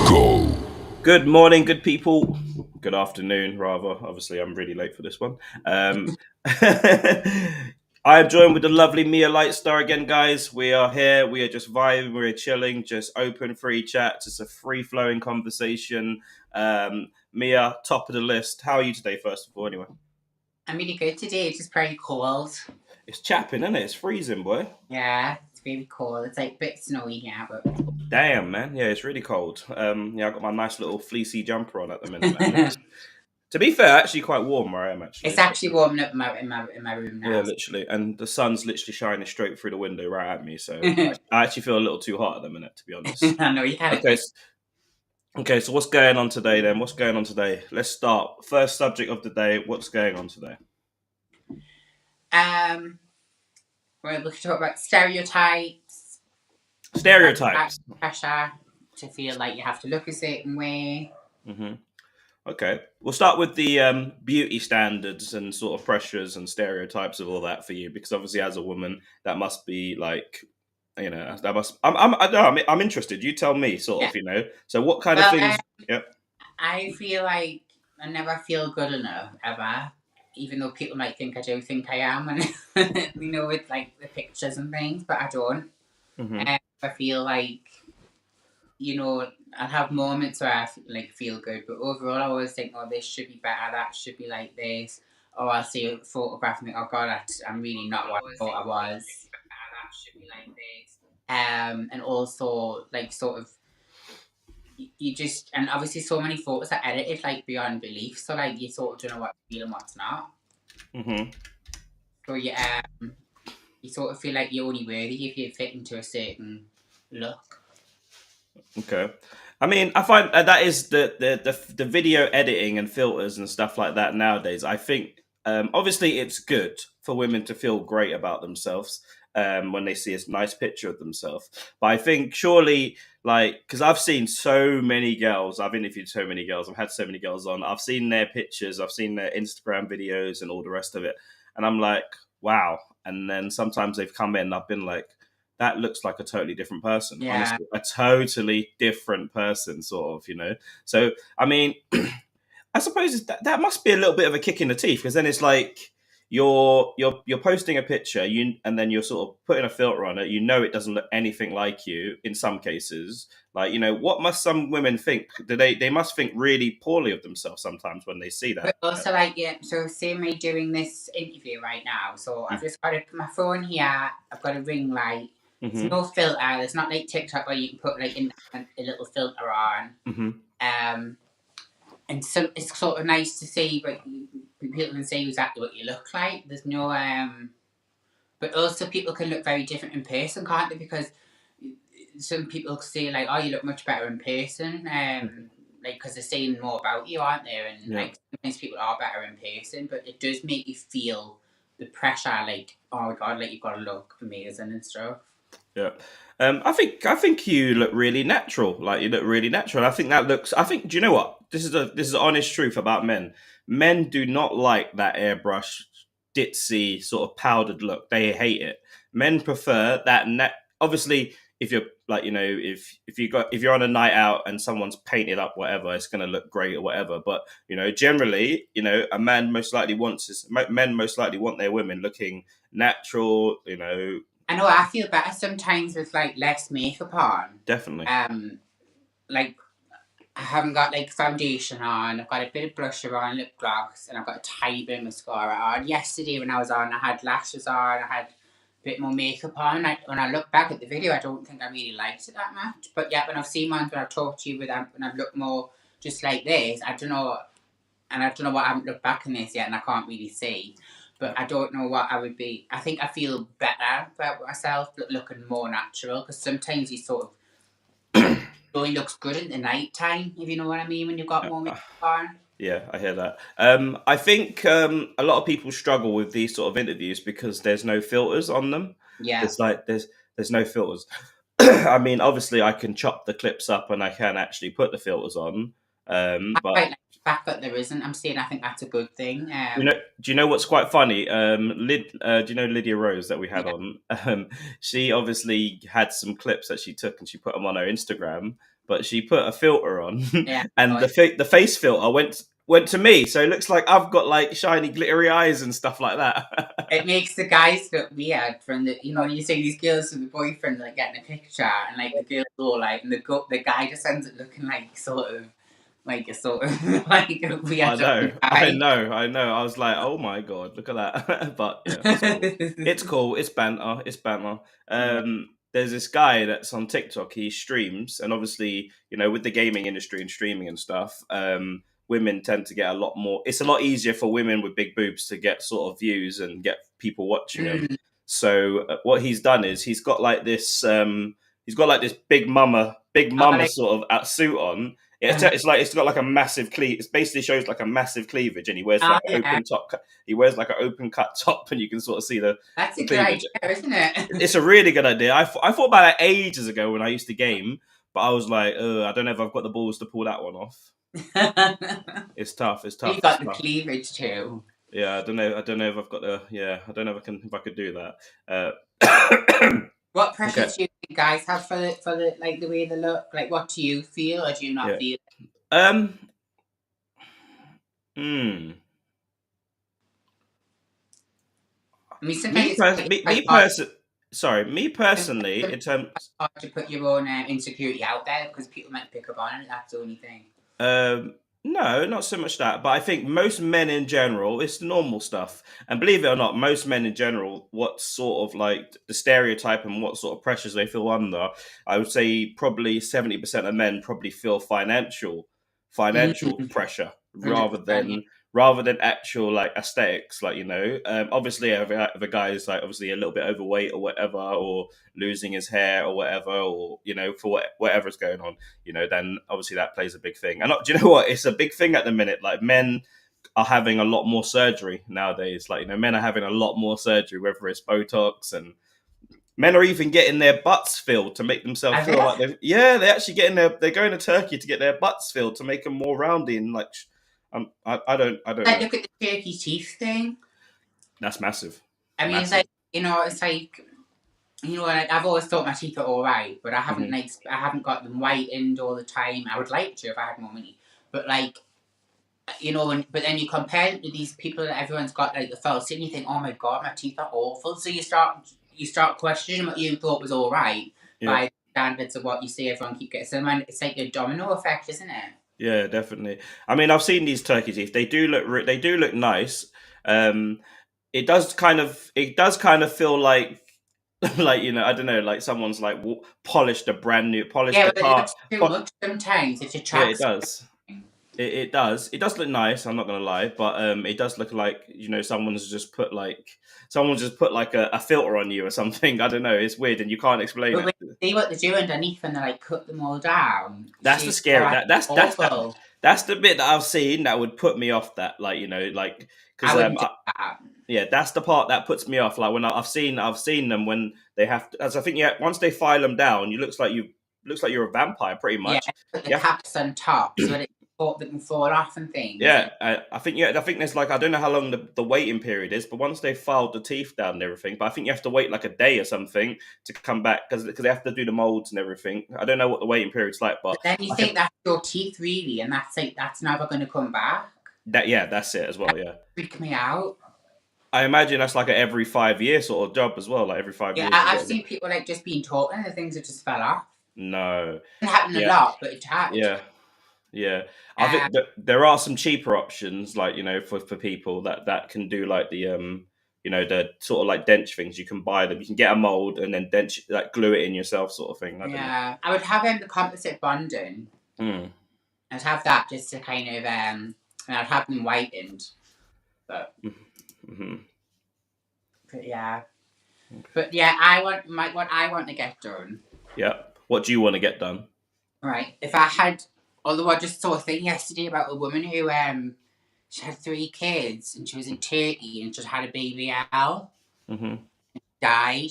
Good morning, good people. Good afternoon, rather. Obviously, I'm really late for this one. I am joined with the lovely Mia Lightstar again, guys. We are here. We are just vibing. We're chilling. Just open, free chat. Just a free-flowing conversation. Mia, top of the list. How are you today, first of all, anyway? I'm really good today. It's just very cold. It's chapping, isn't it? It's freezing, boy. Yeah, it's very cold. It's like a bit snowy here, but Damn, man. Yeah, it's really cold. Yeah, I got my nice little fleecy jumper on at the minute, man. To be fair, actually quite warm where I am, actually. it's actually warming up in my room Yeah, now. literally. And the sun's literally shining straight through the window right at me. So I actually feel a little too hot at the minute, to be honest. I know you kind of Okay. Okay, so what's going on today then? What's going on today? Let's start. First subject of the day. What's going on today? We're looking to talk about stereotypes. Stereotypes. Pressure to feel like you have to look a certain way. Mm-hmm. Okay, we'll start with the beauty standards and sort of pressures and stereotypes of all that for you, because obviously as a woman, that must be like, that must. I don't know, I'm interested. You tell me, sort Yeah. of, So what kind of things? Yep. I feel like I never feel good enough ever, even though people might think I do think I am, and with like the pictures and things, but I don't. Mm-hmm. I feel like I'll have moments where I feel good, but overall, I always think, oh, this should be better, that should be like this. Or I'll see a photograph and think, oh God, I'm really not what I thought I was. That should be like this. And also, like, sort of, you just, and obviously, so many photos are edited like beyond belief, so like you sort of don't know what's real and what's not. Mm-hmm. So you sort of feel like you're only worthy if you fit into a certain look. Okay. I mean, I find that is the video editing and filters and stuff like that nowadays. I think obviously it's good for women to feel great about themselves when they see a nice picture of themselves. But I think surely, like, because I've seen so many girls, I've interviewed so many girls, I've had so many girls on, I've seen their pictures, I've seen their Instagram videos and all the rest of it, and I'm like, wow. And then sometimes they've come in, I've been like, that looks like a totally different person. Yeah. Honestly, a totally different person, sort of. So, I mean, I suppose that must be a little bit of a kick in the teeth, because then it's like you're posting a picture, and then you're sort of putting a filter on it. It doesn't look anything like you in some cases. Like, what must some women think? They must think really poorly of themselves sometimes when they see that. But also, so see me doing this interview right now. So I've just got my phone here. I've got a ring light. Mm-hmm. There's no filter. There's not like TikTok where you can put like a little filter on. Mm-hmm. And so it's sort of nice to see, but people can see exactly what you look like. There's no but also people can look very different in person, can't they? Because some people say like, oh, you look much better in person. Like, because they're saying more about you, aren't they? And like sometimes people are better in person, but it does make you feel the pressure, like, oh my God, like you've got to look amazing and stuff. Yeah. I think you look really natural. Like, you look really natural. I think that looks. I think. Do you know what? This is the honest truth about men. Men do not like that airbrush, ditzy sort of powdered look. They hate it. Men prefer that. Obviously, if you're like, if you're on a night out and someone's painted up whatever, it's going to look great or whatever. But generally, a man men most likely want their women looking natural. I know I feel better sometimes with like less makeup on. Definitely. Like I haven't got like foundation on. I've got a bit of blusher on, lip gloss, and I've got a tiny bit of mascara on. Yesterday when I was on, I had lashes on. I had a bit more makeup on. When I look back at the video, I don't think I really liked it that much. But yeah, when I've seen ones when I've talked to you when I've looked more just like this, I don't know. And I don't know what I haven't looked back in this yet, and I can't really see. But I don't know what I would be. I think I feel better about myself, looking more natural. Because sometimes you sort of only looks good in the night time, if you know what I mean, when you've got more makeup on. Yeah, I hear that. I think a lot of people struggle with these sort of interviews because there's no filters on them. Yeah. It's like there's no filters. I mean, obviously, I can chop the clips up and I can actually put the filters on. But fact that there isn't, I'm saying I think that's a good thing. Do you know what's quite funny? Do you know Lydia Rose that we had Yeah, on? She obviously had some clips that she took and she put them on her Instagram, but she put a filter on, yeah. and So the face filter went to me, so it looks like I've got like shiny, glittery eyes and stuff like that. it makes the guys look weird from the, you see these girls with the boyfriend like getting a picture, and like the girls all like, and the guy just ends up looking like sort of like a sort of like a I weird know, looking I guy. know, I know. I was like, oh my god, look at that. But yeah, it's cool. It's cool. It's banter. It's banter. Yeah. There's this guy that's on TikTok. He streams, and obviously, with the gaming industry and streaming and stuff, women tend to get a lot more. It's a lot easier for women with big boobs to get sort of views and get people watching them. Mm. So what he's done is he's got like this. He's got like this big Oh, mama like, sort of suit on. It's like it's got like a massive cleave. It basically shows like a massive cleavage, and he wears oh like an yeah, open top. He wears like an open cut top, and you can sort of see that's the a good cleavage. idea, isn't it? It's a really good idea. I thought about it ages ago when I used to game, but I was like, I don't know if I've got the balls to pull that one off. It's tough. It's You tough. It's got the tough. cleavage too. Yeah, I don't know. I don't know if I've got the. Yeah, I don't know if I could do that. What Okay. pressures do you think guys have for the like the way they look? Like, what do you feel, or do you not Yeah. feel? Um. Hmm. I mean, sometimes it's quite Me hard. person. Sorry, me personally. Sometimes In terms, it's hard to put your own insecurity out there because people might pick up on it. That's the only thing. no, not so much that, but I think most men in general, it's normal stuff. And believe it or not, most men in general, what sort of like the stereotype and what sort of pressures they feel under, I would say probably 70% of men probably feel financial Mm, pressure 100%. Yeah. rather than actual like aesthetics. Like obviously, if a guy is like obviously a little bit overweight or whatever, or losing his hair or whatever, or for whatever's going on, then obviously that plays a big thing. And do you know what? It's a big thing at the minute. Like men are having a lot more surgery nowadays. Like men are having a lot more surgery, whether it's Botox, and men are even getting their butts filled to make themselves Have feel like you? they're actually getting they're going to Turkey to get their butts filled to make them more roundy and like. I don't Like, know. look at the turkey teeth thing. That's massive, I mean, it's massive. like it's like like, I've always thought my teeth are all right, but Hmm. I haven't got them whitened all the time. I would like to if I had more money, but like but then you compare it to these people that everyone's got like the false teeth, and you think, oh my god, my teeth are awful. So you start questioning what you thought was all right Yeah, by standards of what you see everyone keep getting. So man, it's like a domino effect, isn't it? yeah, definitely. I mean, I've seen these turkey teeth. They do look nice. Um, it does kind of feel like like I don't know, like someone's like polished Yeah, the but it car. looks too much sometimes. It Yeah, it attracts. does. It does. It does look nice. I'm not gonna lie, but it does look like someone's just put like a filter on you or something. I don't know. It's weird, and you can't explain But it. when you see what they do underneath and they like cut them all down, That's the she scary. That awful. that's the bit that I've seen that would put me off. That like I because wouldn't do that. yeah, that's the part that puts me off. Like when I've seen them when they have to, as I think, yeah, once they file them down, looks like you're a vampire pretty Yeah, much. put the You have caps on top so that they can fall off and things. Yeah, I think there's like I don't know how long the waiting period is, but once they've filed the teeth down and everything, but I think you have to wait like a day or something to come back because they have to do the molds and everything. I don't know what the waiting period's like, but But then you I can think that's your teeth really, and that's never going to come back. that's it as well. Yeah, Freak me out. I imagine that's like a every 5 year sort of job as well. Like every five Yeah, years you I've got to seen people like just being taught and the things that just fell off. no, It happened a yeah, lot, but it had. yeah. Yeah, I Um, think that there are some cheaper options, like for people that can do like the sort of like dench things. You can buy them. You can get a mold and then dench like glue it in yourself, sort of thing. I don't know. yeah, I would have the composite bonding. Mm. I'd have that just to kind of and I'd have them whitened. But Mm-hmm. yeah, but yeah, I want what I want to get done. Yeah. What do you want to get done? Right. If I had, although I just saw a thing yesterday about a woman who she had 3 kids and she was in Turkey and just had a baby L, Mm-hmm. died.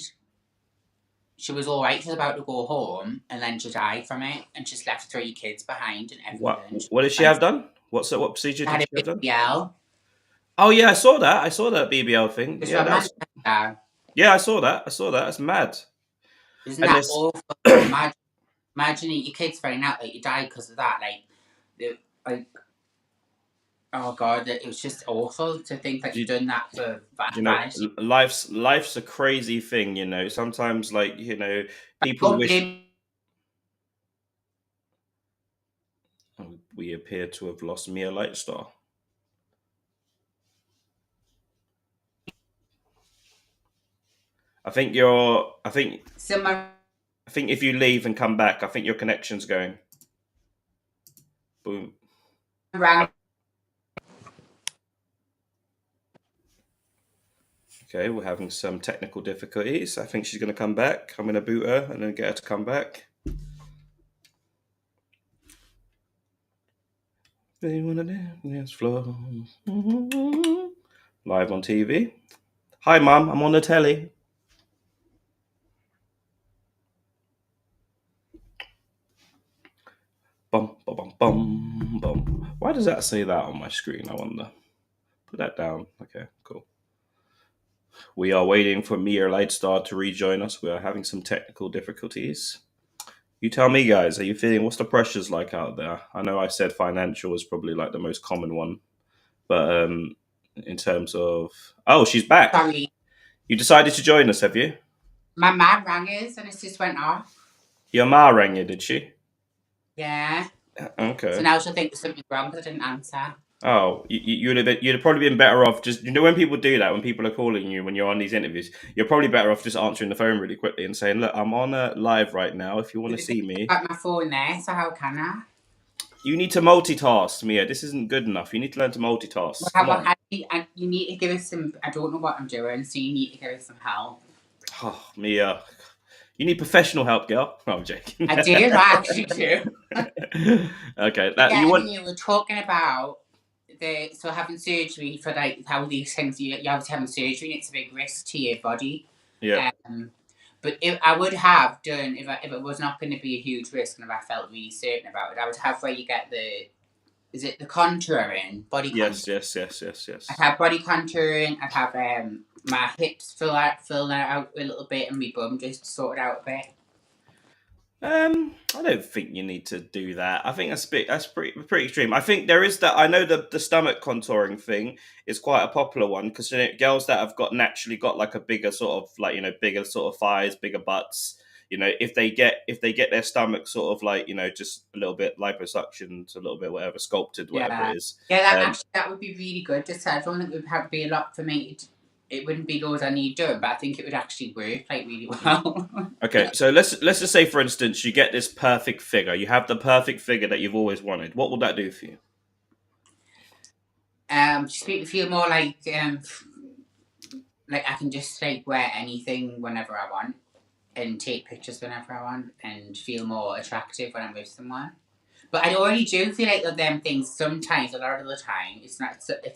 She was all right. She was about to go home and then she died from it and just left 3 kids behind and What everything. What does she have done? What procedure I did had a you have done? BBL. Oh yeah, I saw that. I saw that BBL thing. It's Yeah, from that's Manchester. yeah, I saw that. I saw that. That's mad. Isn't And that this, awful? Imagine your kids finding out that you died because of that. Like, oh god, it was just awful to think that you've you, done that for you know, vanity. life's a crazy thing. You know, sometimes like people Don't wish. blame. Oh, we appear to have lost Mia Lightstar. I think you're. Someone I think if you leave and come back, I think your connection's going. Boom. rang. Okay, we're having some technical difficulties. I think she's going to come back. I'm going to boot her and then get her to come back. They want to dance floor. Live on TV. Hi, Mum. I'm on the telly. Bum, bum, bum, bum, bum. Why does that say that on my screen? I wonder. Put that down. Okay, cool. We are waiting for Mia Lightstar to rejoin us. We are having some technical difficulties. You tell me, guys, are you feeling what's the pressures like out there? I know I said financial is probably like the most common one, but in terms of she's back. Sorry, You decided to join us, have you? my mum rang us and it just went off. Your ma rang you, did she? Yeah. So Okay. now she'll think there's something wrong because I didn't answer. Oh, you'd have probably been better off just when people do that, when people are calling you when you're on these interviews, you're probably better off just answering the phone really quickly and saying, "Look, I'm on a live right now. If you want to see me." I've got my phone there, so how can I? You need to multitask, Mia. This isn't good enough. You need to learn to multitask. Come on. You need to give us some. I don't know what I'm doing, so you need to give us some help. Oh, Mia. You need professional help, girl. No, I'm joking. I do, I actually do. Okay. Yeah, You want. anyway, we're talking about having surgery for like how these things you have to have surgery and it's a big risk to your body. Yeah. But if I would have done if it was not going to be a huge risk and if I felt really certain about it, I would have where you get the contouring body Yes. contour. Yes. Yes. Yes. Yes. I'd have body contouring. I'd have my hips fill out a little bit and my bum just sorted out a bit. I don't think you need to do that. I think that's pretty extreme. I think there is that. I know the stomach contouring thing is quite a popular one because girls that have got naturally got like a bigger sort of like bigger sort of thighs, bigger butts. If they get their stomach sort of like just a little bit liposuctioned, a little bit whatever sculpted, whatever Yeah, it is. yeah. That would be really good. Just I don't think it would have to be a lot for me. It wouldn't be loads I need done, but I think it would actually work like really well. Okay, so let's just say for instance you get this perfect figure. You have the perfect figure that you've always wanted. What would that do for you? Just make me feel more like I can just like wear anything whenever I want and take pictures whenever I want and feel more attractive when I'm with someone. But I already do feel like them things sometimes, a lot of the time, it's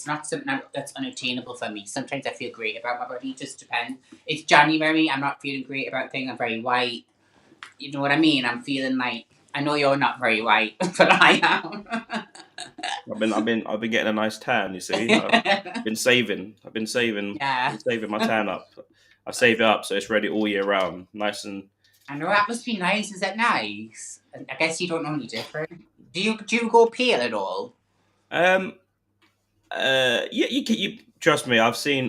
not something that's unattainable for me. Sometimes I feel great about my body, just depends. It's January, I'm not feeling great about things, I'm very white. You know what I mean? I'm feeling like, I know you're not very white, but I am. I've been getting a nice tan. You see, I've been saving. Yeah. Saving my tan up. I save it up so it's ready all year round. Nice and. I know that must be nice. Is that nice? I guess you don't know any different. Do you go pale at all? Yeah, you trust me. I've seen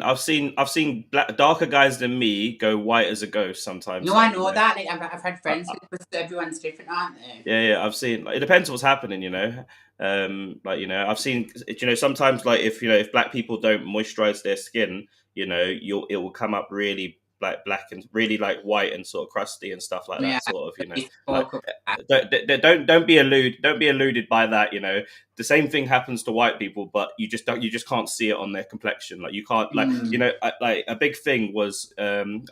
darker guys than me go white as a ghost sometimes. No, I know that. Like I've had friends because everyone's different, aren't they? Yeah. I've seen. It depends what's happening. I've seen. Sometimes like if black people don't moisturize their skin, it will come up really black and really like white and sort of crusty and stuff like Yeah. that. Sort of, We like spoke about don't be alluded by that. The same thing happens to white people, but you just can't see it on their complexion. Like you can't like a big thing was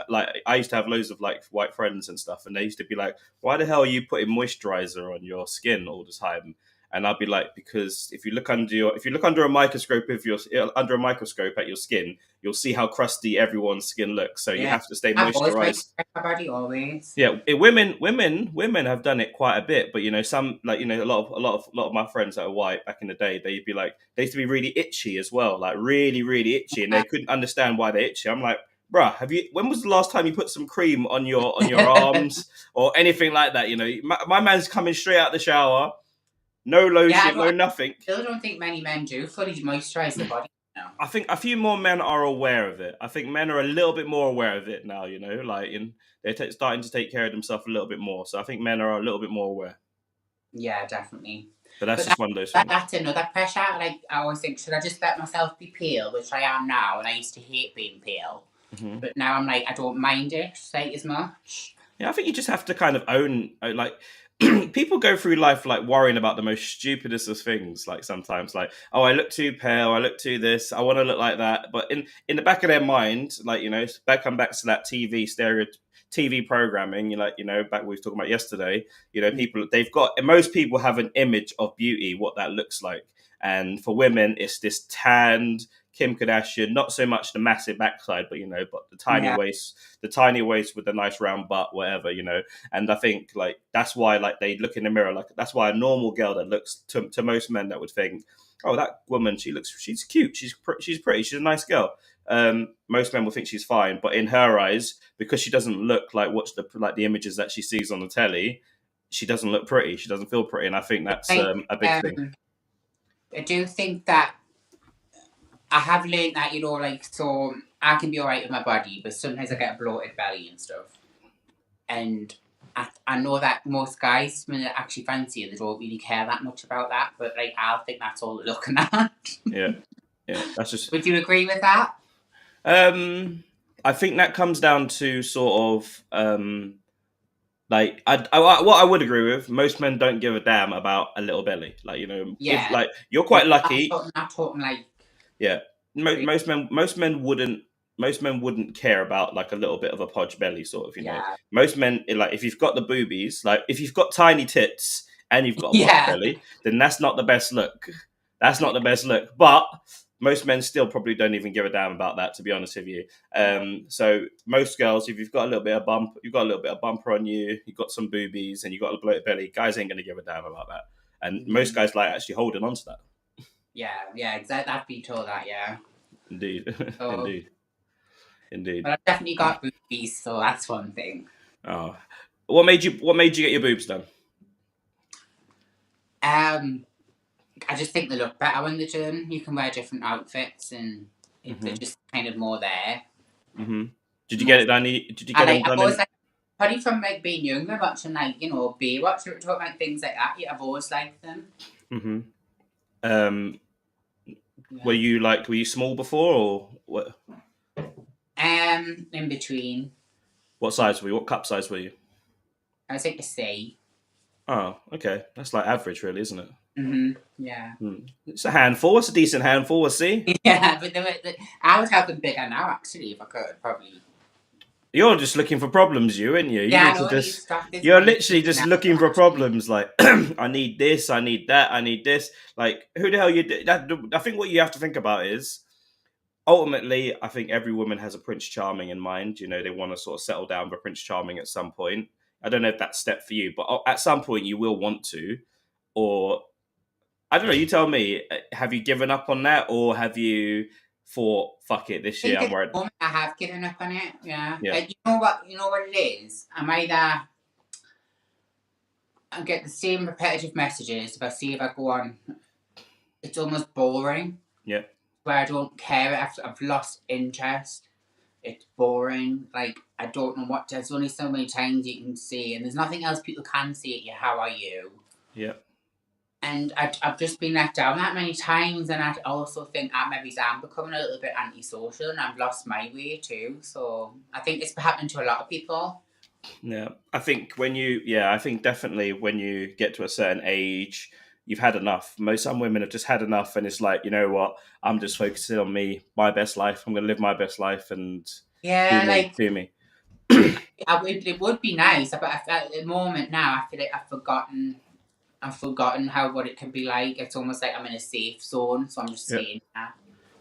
like I used to have loads of like white friends and stuff, and they used to be like, "Why the hell are you putting moisturizer on your skin all the time?" And I'll be like, because if you look under a microscope at your skin, you'll see how crusty everyone's skin looks. So you Yeah. have to stay I've always tried to moisturized. check my body always. Yeah, women have done it quite a bit, but some, like, a lot of my friends that are white back in the day, they'd be like, they used to be really itchy as well, like really really itchy, and they couldn't understand why they're itchy. I'm like, bruh, when was the last time you put some cream on your arms or anything like that? My man's coming straight out the shower, no Yeah, lotion, no nothing. still don't think many men do fully moisturize their body now. I think a few more men are aware of it. I think men are a little bit more aware of it now, like they're starting to take care of themselves a little bit more. So I think men are a little bit more aware. Yeah, definitely. But that's But just one of those things. that's another pressure. Like, I always think, should I just let myself be pale, which I am now, and I used to hate being pale. Hmm. But now I'm like, I don't mind it like as much. Yeah, I think you just have to kind of own, like, people go through life like worrying about the most stupidest of things. Like sometimes, like, oh, I look too pale, I look too this, I want to look like that. But in the back of their mind, like, come back to that TV programming. Back we were talking about yesterday. People, most people have an image of beauty, what that looks like, and for women, it's this tanned Kim Kardashian, not so much the massive backside, but the tiny Yeah. waist with the nice round butt, whatever. And I think, like, that's why, like, they look in the mirror, like, that's why a normal girl that looks to most men that would think, oh, that woman, she's cute, she's pretty, she's a nice girl. Most men will think she's fine, but in her eyes, because she doesn't look like the images that she sees on the telly, she doesn't look pretty, she doesn't feel pretty, and I think that's Like, a big thing. I do think that I have learned that, like, so I can be alright with my body, but sometimes I get a bloated belly and stuff. And I know that most guys, when they actually fancy it, they don't really care that much about that. But, like, I'll think that's all they're looking at. Yeah, that's just. Would you agree with that? I think that comes down to sort of like, what I would agree with. Most men don't give a damn about a little belly. Like, Yeah. if, like, you're quite lucky. Not talking like. Yeah, most men wouldn't care about, like, a little bit of a podge belly, sort of. Yeah. Most men, like, if you've got the boobies, like, if you've got tiny tits and you've got a podge belly, then that's not the best look. That's not the best look. But most men still probably don't even give a damn about that, to be honest with you. So most girls, if you've got a little bit of bumper on you, you've got some boobies, and you've got a bloated belly, guys ain't going to give a damn about that. And most guys like actually holding on to that. Yeah, exactly. I've been told that, yeah. Indeed. Indeed. But I've definitely got boobies, so that's one thing. Oh. What made you get your boobs done? I just think they look better when they're done. You can wear different outfits, and they're just kind of more there. Mm-hmm. Did you get it done? Did you get them done? I've always, like, probably from, like, being younger, watching, like, Baywatch, talking about things like that. Yeah, I've always liked them. Mm-hmm. Were you small before, or what? In between. What size were you? What cup size were you? I was like a C. Oh, okay. That's like average, really, isn't it? Mm-hmm. Yeah. It's a handful. It's a decent handful. A C. Yeah, but I would have them bigger now, actually, if I could, probably. You're just looking for problems, aren't you? You're literally just looking for problems. Like, I need this, I need that, I need this. Like, who the hell I think what you have to think about is, ultimately, I think every woman has a Prince Charming in mind. They want to sort of settle down with Prince Charming at some point. I don't know if that's step for you, but at some point you will want to. Or, I don't know, you tell me, have you given up on that, or have you thought, fuck it, this year I'm worried? I have given up on it, yeah. Like, you know what it is? I get the same repetitive messages. If I go on, it's almost boring. Yeah. Where I don't care, I've lost interest. It's boring. Like, I don't know what. There's only so many times you can see, and there's nothing else people can see at you. How are you? Yeah. And I've just been let down that many times, and I also think maybe I'm becoming a little bit antisocial, and I've lost my way too. So I think it's happening to a lot of people. Yeah, I think definitely when you get to a certain age, you've had enough. Some women have just had enough, and it's like, you know what? I'm just focusing on me, my best life. I'm going to live my best life, and do me. It would be nice, but at the moment now, I feel like I've forgotten I've forgotten what it can be like. It's almost like I'm in a safe zone, so I'm just Yeah. staying there.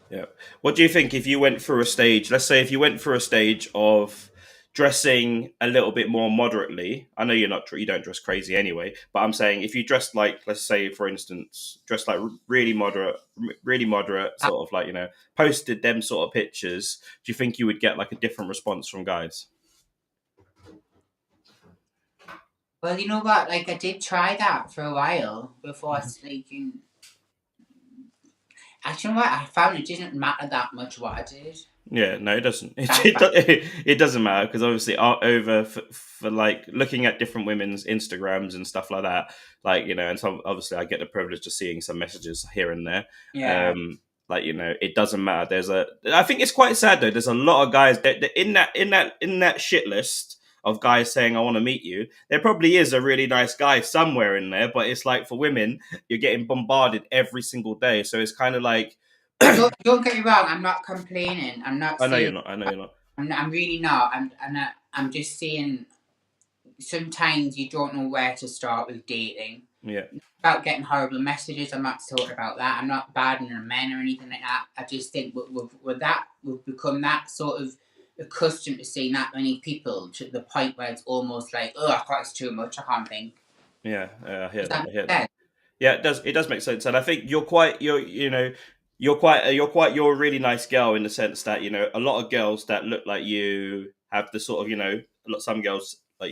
Yeah. What do you think if you went through a stage? Let's say if you went through a stage of dressing a little bit more moderately. I know you don't dress crazy anyway, but I'm saying if you dressed like, let's say for instance, dressed like really moderate, Uh, sort of like posted them sort of pictures. Do you think you would get like a different response from guys? well, you know what? Like, I did try that for a while before I like. Actually, you know what? I found it didn't matter that much what I did. Yeah, no, it doesn't. That's fine. It doesn't matter because obviously over for like looking at different women's Instagrams and stuff like that, like and so obviously I get the privilege of seeing some messages here and there. Yeah. Like it doesn't matter. I think it's quite sad though. There's a lot of guys that in that shit list of guys saying I want to meet you. There probably is a really nice guy somewhere in there, but it's like for women, you're getting bombarded every single day. So it's kind of like Don't get me wrong. I'm not complaining. I'm not I know you're saying. not. I know you're not. I'm really not. I'm just saying. Sometimes you don't know where to start with dating. Yeah. About getting horrible messages, I'm not talking about that. I'm not badding on men or anything like that. I just think we've become that sort of accustomed to seeing that many people to the point where it's almost like, oh, I thought it's too much. I can't think. Yeah, I hear Does that. that I make hear that. sense? Yeah, it does make sense, and I think you're a really nice girl in the sense that a lot of girls that look like you have the sort of some girls like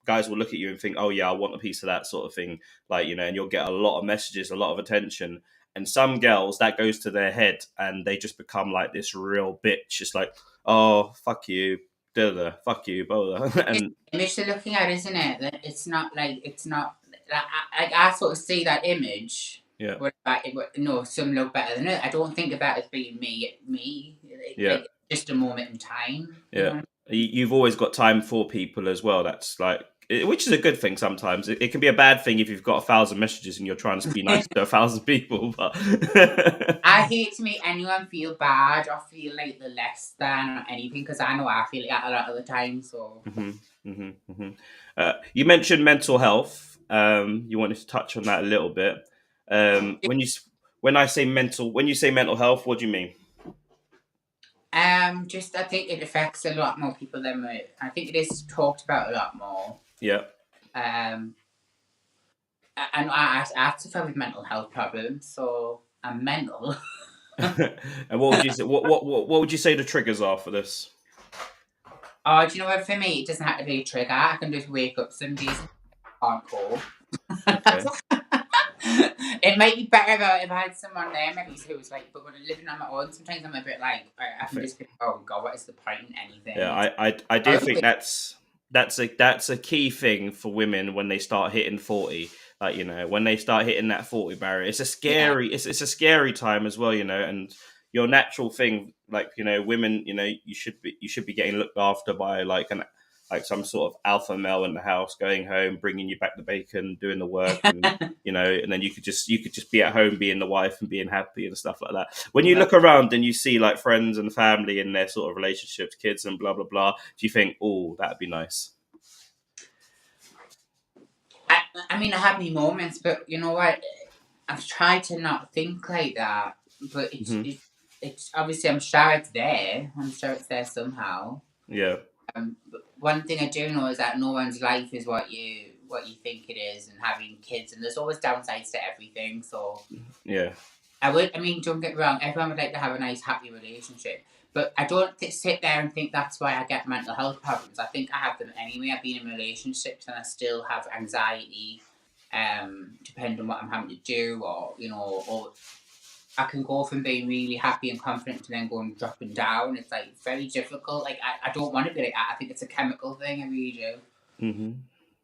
guys will look at you and think, oh yeah, I want a piece of that sort of thing, like and you'll get a lot of messages, a lot of attention, and some girls that goes to their head and they just become like this real bitch. It's like, oh fuck you, da da, fuck you, blah, blah. It's And the image they're looking at, isn't it? That it's not. I sort of see that image. yeah, No, some look better than it. I don't think about it as being me. yeah. Like just a moment in time. You Yeah, know. you've always got time for people as well. That's like, which is a good thing sometimes. It can be a bad thing if you've got 1,000 messages and you're trying to be nice to 1,000 people. But I hate to make anyone feel bad or feel like the less than or anything because I know I feel like that a lot of the time. So hmm hmm hmm you mentioned mental health. You wanted to touch on that a little bit. When you say mental health, what do you mean? just I think it affects a lot more people than I think it is talked about a lot more. Yeah. Um, and I suffer with mental health problems, so I'm mental. And what would you say? What would you say the triggers are for this? Oh, do you know what? For me, it doesn't have to be a trigger. I can just wake up some days and can't cope. Okay. It might be better if I had someone there, maybe who was like, but when I'm living on my own, sometimes I'm a bit like, I can just be, oh god, what is the point in anything? Yeah, I do think that's a key thing for women when they start hitting 40. Like when they start hitting that 40 barrier, it's a Yeah. scary it's a scary time as well. And your natural thing, like women, you should be getting looked after by like some sort of alpha male in the house, going home, bringing you back the bacon, doing the work, and then you could just be at home, being the wife and being happy and stuff like that. When you Well, look around and you see like friends and family and their sort of relationships, kids and blah blah blah, do you think, oh, that'd be nice? I mean, I have my moments, but you know what? I've tried to not think like that, but Hmm. it's obviously I'm sure it's there. I'm sure it's there somehow. Yeah, But one thing I do know is that no one's life is what you think it is, and having kids, and there's always downsides to everything. So yeah. I mean, don't get me wrong. Everyone would like to have a nice, happy relationship, but I don't sit there and think that's why I get mental health problems. I think I have them anyway. I've been in relationships, and I still have anxiety. Depending on what I'm having to do, or I can go from being really happy and confident to then going dropping down. It's like very difficult. Like I don't want to be like that. I think it's a chemical thing. I really do. Hmm.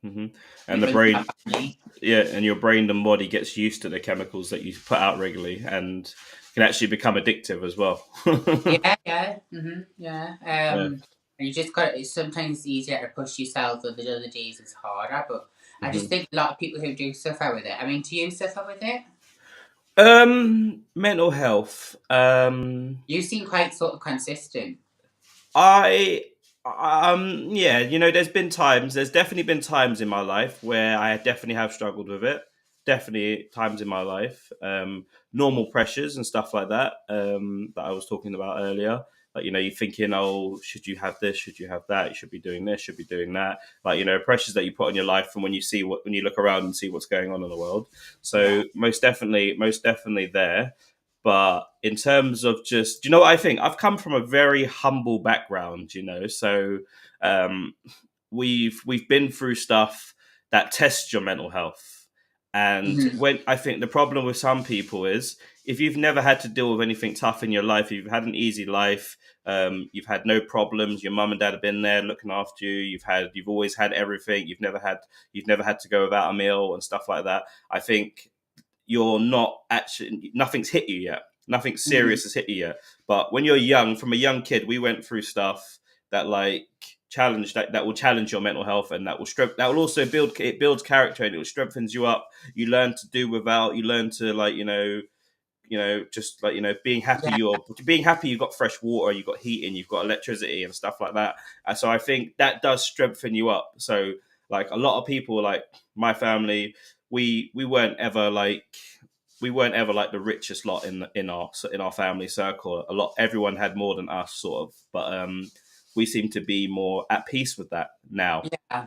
Hmm. And And it the runs in my brain, family. yeah, and your brain and body gets used to the chemicals that you put out regularly and can actually become addictive as well. Yeah, yeah, yeah. Yeah. And you just got. It's sometimes easier to push yourself, or the other days it's harder. But I just Mhm. think a lot of people who do suffer with it. I mean, do you suffer with it? Mental health. You seem quite sort of consistent. I yeah, there's definitely been times in my life where I definitely have struggled with it. definitely times in my life, normal pressures and stuff like that, that I was talking about earlier. Like, you know, you're thinking, oh, should you have this? Should you have that? You should be doing this, should be doing that. Like, you know, pressures that you put on your life from when you look around and see what's going on in the world. Yeah. So most definitely there. But in terms of just, do you know what I think? I've come from a very humble background, you know, so um, we've been through stuff that tests your mental health. And Mhm. when I think the problem with some people is if you've never had to deal with anything tough in your life, you've had an easy life, you've had no problems, your mum and dad have been there looking after you, you've always had everything, you've never had to go without a meal and stuff like that. I think you're not actually, nothing's hit you yet. Nothing Mhm. serious has hit you yet. But when you're young, from a young kid, we went through stuff that like that will challenge your mental health, and that will also builds character, and it strengthens you up. You learn to do without. You learn to, like, just like, Yeah. being happy you've got fresh water, you've got heating, you've got electricity and stuff like that. And so I think that does strengthen you up. So like a lot of people, like my family, we weren't ever like the richest lot in our family circle. Everyone had more than us, sort of, but we seem to be more at peace with that now. Yeah.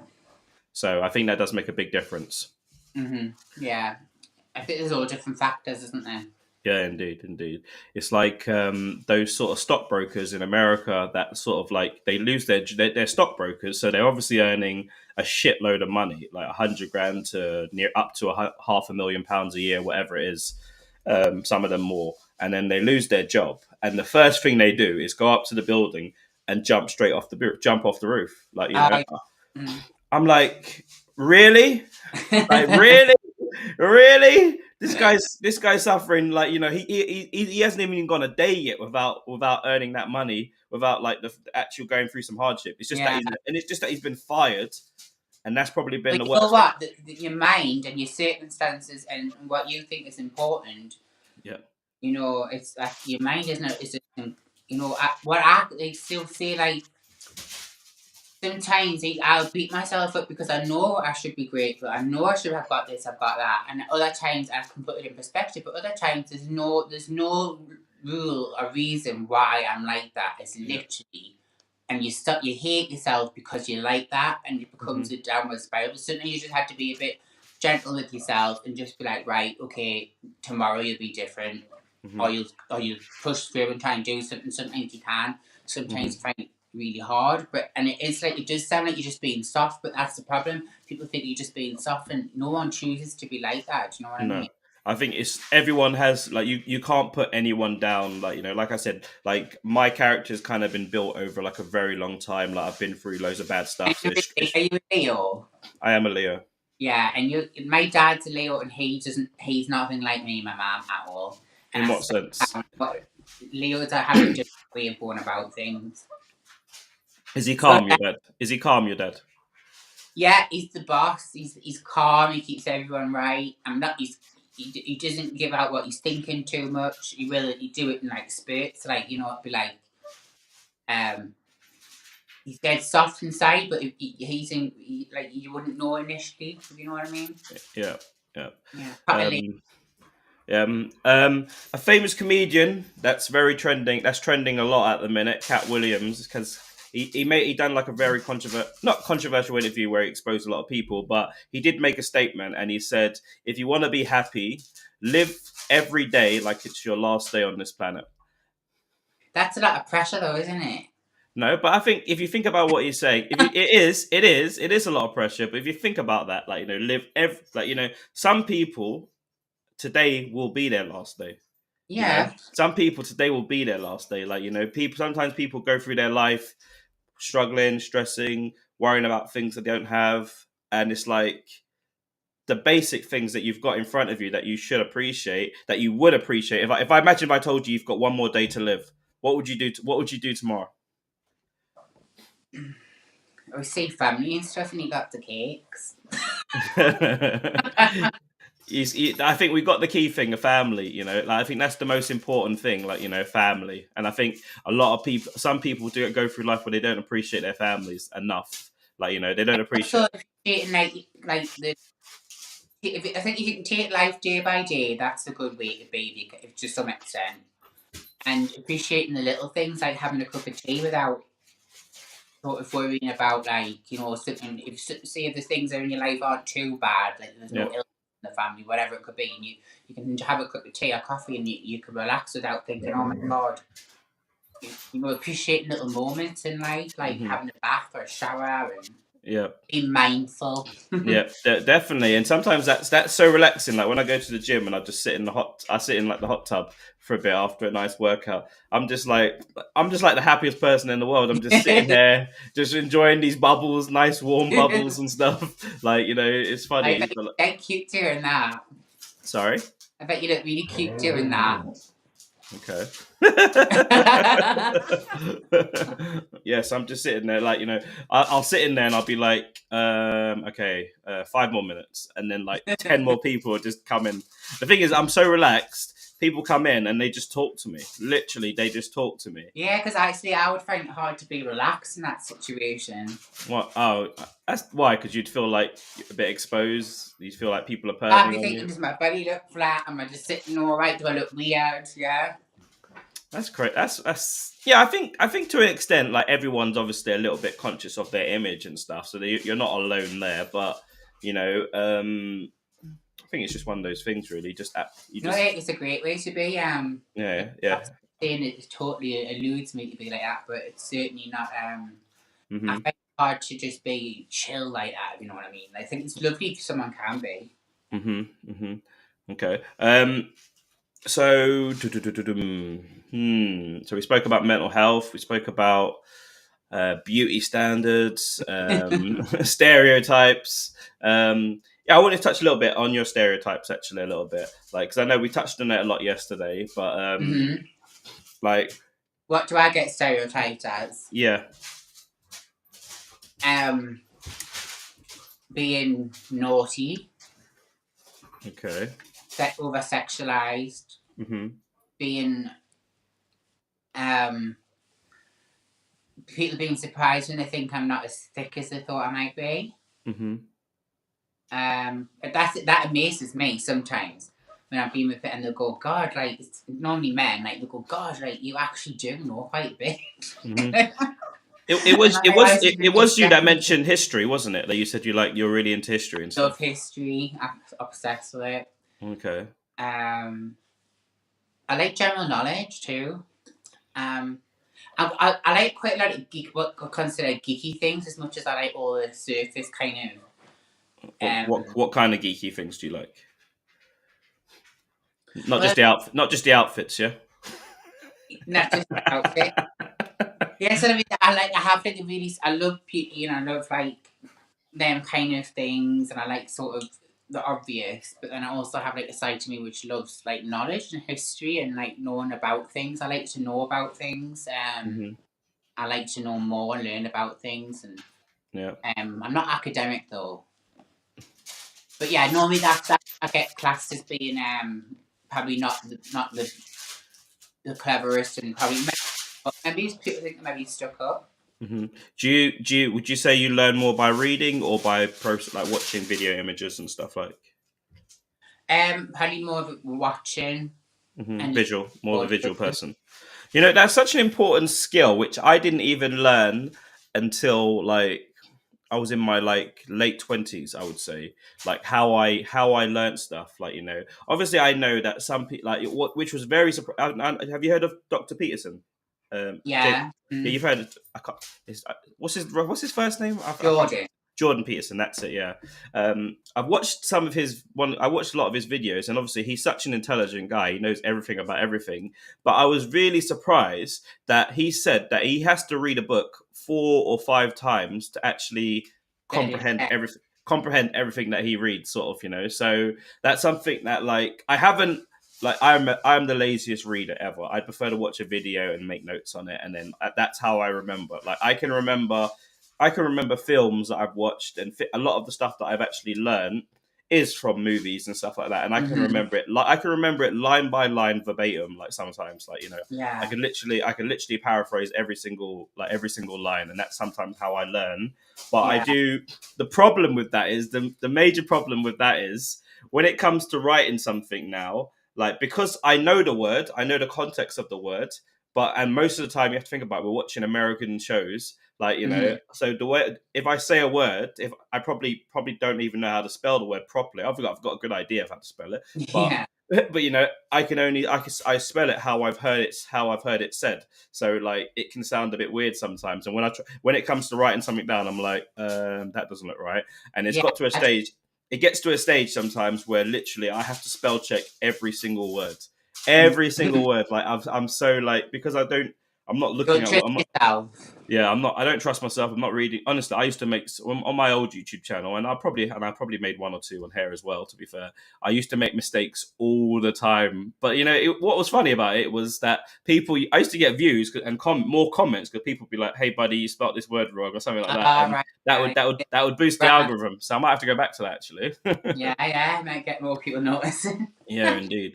So I think that does make a big difference. Yeah. I think there's all different factors, isn't there? Yeah, indeed, indeed. It's like those sort of stockbrokers in America that sort of like they lose their stockbrokers, so they're obviously earning a shitload of money, like 100 grand to near up to £500,000 a year, whatever it is. Some of them more, and then they lose their job, and the first thing they do is go up to the building and jump off the roof, like, I. Mm. I'm like, really? Like, really, really? This guy's suffering. Like, he hasn't even gone a day yet without earning that money, without like the actual going through some hardship. It's just that Yeah. it's just that he's been fired, and that's probably been But the you know worst thing. what? Your mind and your circumstances and what you think is important, Yeah. it's like your mind isn't, what I like, still say, like, sometimes I'll beat myself up because I know I should be grateful. I know I should have got this, I've got that. And other times I can put it in perspective, but other times there's no rule or reason why I'm like that. It's Yeah. literally, and you hate yourself because you like that, and it Hmm. becomes a downward spiral. But sometimes you just have to be a bit gentle with yourself and just be like, right, okay, tomorrow you'll be different, Hmm. or you'll push through and try and do something. Sometimes you can. Hmm. Sometimes you find it really hard, it's like, it does sound like you're just being soft, but that's the problem. People think you're just being soft, and no one chooses to be like that. Do you know what I No. mean? I think it's everyone has, like, you can't put anyone down, like, like I said, like my character's kind of been built over like a very long time. Like I've been through loads of bad And stuff, so are you a Leo? I am a Leo. Yeah, and my dad's a Leo, and he's nothing like me, my mum, at all. And In I what think sense? Leos have a different way of going about things. Is he So calm, your dad? Is he calm, your dad? yeah, he's the boss. He's calm. He keeps everyone right. I'm not. He doesn't give out what he's thinking too much. He do it in like spurts. Like, it'd be like, um he's dead soft inside, but like, you wouldn't know initially. If you know what I mean? Yeah, yeah. Yeah. Um, a famous comedian that's very trending. That's trending a lot at the minute. Cat Williams, because he done like a very not controversial interview where he exposed a lot of people, but he did make a statement, and he said, "If you want to be happy, live every day like it's your last day on this planet." That's a lot of pressure, though, isn't it? No, but I think if you think about what he's saying, it is a lot of pressure. But if you think about that, like, live like, some people today will be their last day. Yeah. Some people today will be their last day. Like, people go through their life struggling, stressing, worrying about things that they don't have, and it's like the basic things that you've got in front of you that you should appreciate, that you would appreciate. If I imagine if I told you you've got one more day to live, what would you do? What would you do tomorrow? We see family and stuff, and he got the cakes. I think we got the key thing, a family. Like, I think that's the most important thing. Like, family, and I think some people do go through life where they don't appreciate their families enough. Like, they don't appreciate. Also appreciating, like the I think if you can take life day by day, that's a good way to be, to some extent. And appreciating the little things, like having a cup of tea without sort of worrying about, like, something. If say if the things that are in your life aren't too bad, like there's no Yeah. illness in the family, whatever it could be, and you can have a cup of tea or coffee, and you can relax without thinking, oh my god. Appreciating little moments in life, like having a bath or a shower, and Yeah. being mindful. Yeah, definitely. And sometimes that's so relaxing. Like when I go to the gym and I just sit in I sit in like the hot tub for a bit after a nice workout. I'm just like the happiest person in the world. I'm just sitting there, just enjoying these bubbles, nice warm bubbles and stuff. Like, it's I funny. bet you look cute doing that. Sorry. I bet you look really cute doing that. Okay. Yes, I'm just sitting there, like, I'll sit in there and I'll be like, okay, 5 more minutes, and then like 10 more people will just come in. The thing is, I'm so relaxed. People come in and they just talk to me. Literally, they just talk to me. Yeah, because actually, I would find it hard to be relaxed in that situation. What? Oh, that's why? Because you'd feel like a bit exposed. You feel like people are I'd perving be on thinking, you. does my belly look flat? Am I just sitting all right? Do I look weird? Yeah. That's correct. That's yeah. I think to an extent, like everyone's obviously a little bit conscious of their image and stuff, so you're not alone there. But I think it's just one of those things, really. It's a great way to be. Yeah, I'm saying it totally eludes me to be like that, but it's certainly not. I hmm find it hard to just be chill like that. If you know what I mean? I think it's lovely if someone can be. Okay. So, so we spoke about mental health. We spoke about beauty standards, stereotypes. Yeah, I want to touch a little bit on your stereotypes, actually, a little bit, like, because I know we touched on it a lot yesterday, but like, What do I get stereotyped as? yeah, Being naughty, okay, over sexualized, being people being surprised when they think I'm not as thick as they thought I might be. But that amazes me sometimes when I'm being with it, and they'll go, God, like, it's normally men, like, they'll go, God, like, you actually do know quite a bit. It was you that mentioned history, wasn't it? That you said you're really into history and stuff. Love history. I'm obsessed with it. Okay. I like general knowledge too. I like quite a lot of what I consider geeky things as much as I like all the surface kind of. What kind of geeky things do you like? Not just the outfits, yeah. Not just the outfit. Yeah, so I have like I love I love like them kind of things, and I like sort of the obvious, but then I also have like a side to me which loves like knowledge and history and like knowing about things. I like to know about things. I like to know more and learn about things, and yeah. I'm not academic though, but yeah, normally that I get classed as being probably not the cleverest, and probably maybe people think maybe stuck up. Would you say you learn more by reading or by like watching video images and stuff like? Probably more of watching. And visual, more of a visual person. That's such an important skill, which I didn't even learn until like I was in my like late 20s, I would say. Like how I learned stuff. Like, obviously I know that some people which was very surprising. Have you heard of Dr. Peterson? Yeah. Yeah, you've heard. What's his first name? Jordan Peterson. That's it. Yeah. I've watched some of his one. I watched a lot of his videos, and obviously he's such an intelligent guy. He knows everything about everything. But I was really surprised that he said that he has to read a book 4 or 5 times to actually comprehend everything. Comprehend everything that he reads, sort of. So that's something that like I haven't. Like I'm the laziest reader ever. I'd prefer to watch a video and make notes on it, and then that's how I remember. Like I can remember films that I've watched, and a lot of the stuff that I've actually learned is from movies and stuff like that. And I can remember it. I can remember it line by line, verbatim. Like sometimes, like yeah. I can literally paraphrase every single line, and that's sometimes how I learn. But I do. The problem with that is the major problem with that is when it comes to writing something now, like because I know the word, I know the context of the word, but and most of the time you have to think about it, we're watching American shows, like Mhm. so the word if I say a word, if I probably don't even know how to spell the word properly. I've got a good idea of how to spell it, but Yeah. but I spell it how I've heard it said. So like it can sound a bit weird sometimes, and when it comes to writing something down, I'm like, that doesn't look right, and Yeah. it gets to a stage sometimes where literally I have to spell check Mm. every single word. Like I'm so like because I'm not looking Don't at what trust I'm not. yourself. Yeah, I'm not. I don't trust myself. I'm not reading. Honestly, I used to make on my old YouTube channel, and I probably made one or two on here as well. To be fair, I used to make mistakes all the time. But what was funny about it was that I used to get views and more comments because people would be like, "Hey, buddy, you spelled this word wrong" or something like that, and Right. that would boost the Right. algorithm. So I might have to go back to that actually. Yeah, yeah, might get more people noticing. Yeah, indeed.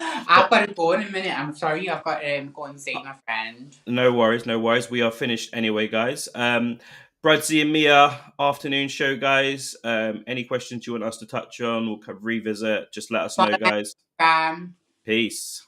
I've But got to go in a minute. I'm sorry, I've got to go and see my friend. no worries, no worries. We are finished anyway, guys. BRUDDC and Mia afternoon show, guys. Any questions you want us to touch on, we'll revisit. Just let us know, Follow my guys. Instagram. Peace.